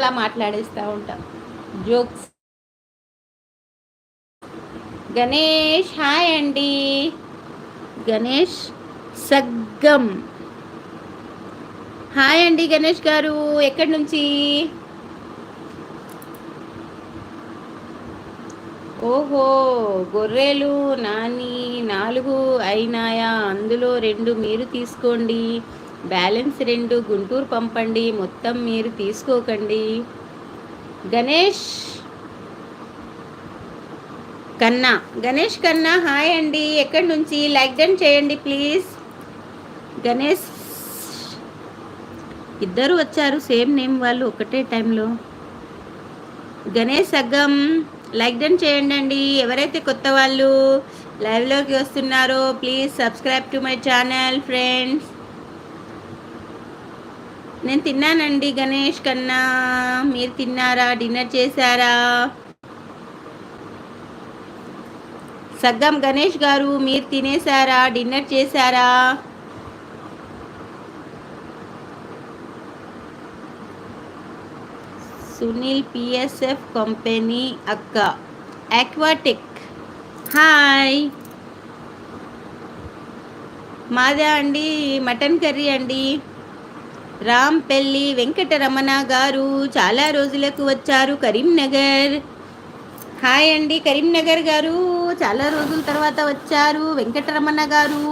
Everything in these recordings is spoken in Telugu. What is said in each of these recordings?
అలా మాట్లాడేస్తూ ఉంటాం జోక్స్. గణేష్ హాయ్ అండి. గణేష్ సగ్గం హాయ్ అండి. గణేష్ గారు ఎక్కడి నుంచి? ఓహో, గొర్రెలు నాని 4 అయినాయా? అందులో 2 మీరు తీసుకోండి, బ్యాలెన్స్ 2 గుంటూరు పంపండి, మొత్తం మీరు తీసుకోకండి. గణేష్ కన్నా, గణేష్ కన్నా హాయ్ అండి. ఎక్కడి నుంచి? లైక్ డన్ చేయండి ప్లీజ్. గణేష్ ఇద్దరు వచ్చారు, సేమ్ నేమ్ వాళ్ళు ఒకటే టైంలో. గణేష్ సగ్గం లైక్ డన్ చేయండి అండి. ఎవరైతే కొత్త వాళ్ళు లైవ్లోకి వస్తున్నారో please subscribe to my channel friends. నేను తిన్నానండి గణేష్ కన్నా, మీరు తిన్నారా? డిన్నర్ చేశారా? సగ్గం గణేష్ గారు మీరు తినేశారా? డిన్నర్ చేశారా? సునీల్ పిఎస్ఎఫ్ కంపెనీ అక్క ఆక్వాటెక్ హాయ్. మాదా అండి మటన్ కర్రీ అండి. రాంపల్లి వెంకటరమణ గారు చాలా రోజులకు వచ్చారు కరీంనగర్. హాయ్ అండి కరీంనగర్ గారు, చాలా రోజుల తర్వాత వచ్చారు వెంకటరమణ గారు.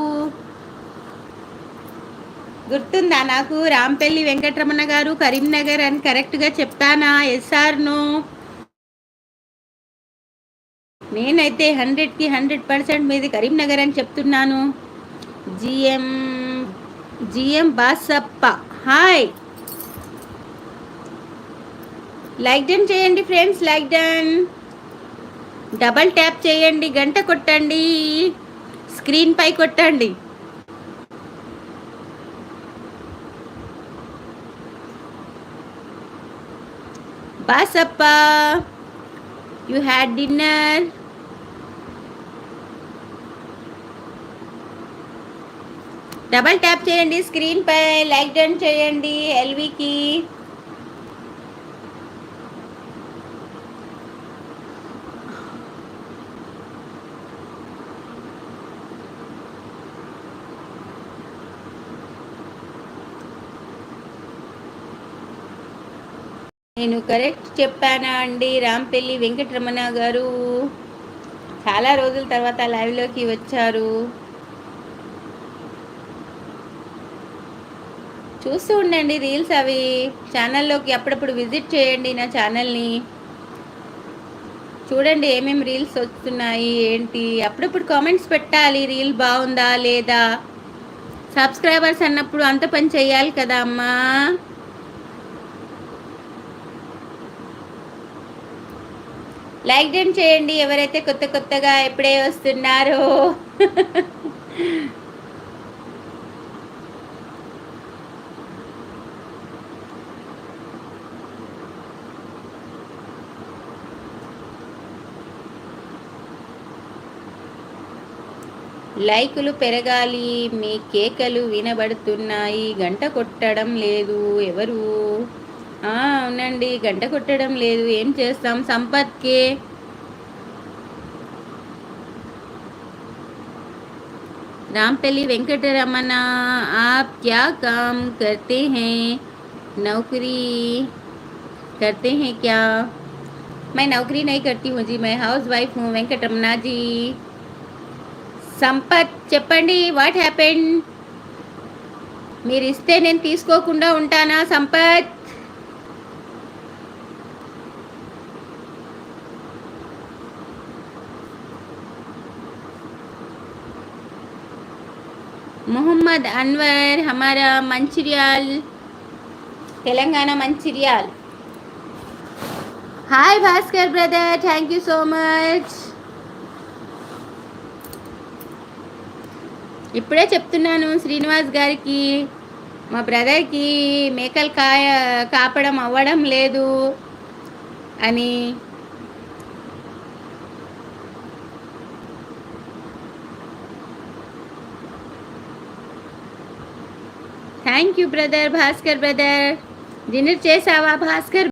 గుర్తుందా నాకు? రాంపల్లి వెంకటరమణ గారు కరీంనగర్ అని కరెక్ట్గా చెప్తానా? Yes or no? నేనైతే 100కి 100% మీది కరీంనగర్ అని చెప్తున్నాను. GM GM Basappa hi. Like done చేయండి friends, like done. Double tap చేయండి, గంట కొట్టండి, స్క్రీన్ పై కొట్టండి. Basappa you had dinner? Double tap చేయండి స్క్రీన్ పై, లైక్ డన్ చేయండి ఎల్వికి. నేను కరెక్ట్ చెప్పానా అండి? రాంపల్లి వెంకటరమణ గారు చాలా రోజుల తర్వాత లైవ్లోకి వచ్చారు. చూస్తూ ఉండండి రీల్స్ అవి. ఛానల్లోకి అప్పుడప్పుడు విజిట్ చేయండి నా ఛానల్ని. చూడండి ఏమేమి రీల్స్ వస్తున్నాయి ఏంటి. అప్పుడప్పుడు కామెంట్స్ పెట్టాలి, రీల్ బాగుందా లేదా. సబ్స్క్రైబర్స్ అన్నప్పుడు అంత పని చేయాలి కదా అమ్మా. లైక్ డన్ చేయండి ఎవరైతే కొత్తగా ఎప్పుడే వస్తున్నారో. లైకులు పెరగాలి, మీ కేకలు వినబడుతున్నాయి, గంట కొట్టడం లేదు ఎవరు? అవునండి గంట కొట్టడం లేదు, ఏం చేస్తాం. సంపత్కే रामपल्ली वेंकटरमना आप क्या काम करते हैं? नौकरी करते हैं क्या? मैं नौकरी नहीं करती हूँ जी, मैं हाउस वाइफ हूँ वेंकटरमना जी. సంపత్ చెప్పండి వాట్ హ్యాపెండ్? మీరు ఇస్తే నేను తీసుకోకుండా ఉంటానా సంపత్? मोहम्मद अनवर हमारा Mancherial Telangana Mancherial. Hi Bhaskar brother, thank you so much. ఇప్పుడే చెప్తున్నాను శ్రీనివాస్ గారికి, మా బ్రదర్కి మేకలు కాపడం అవ్వడం లేదు అని. Thank you brother Bhaskar brother. Dinner చేసావా భాస్కర్?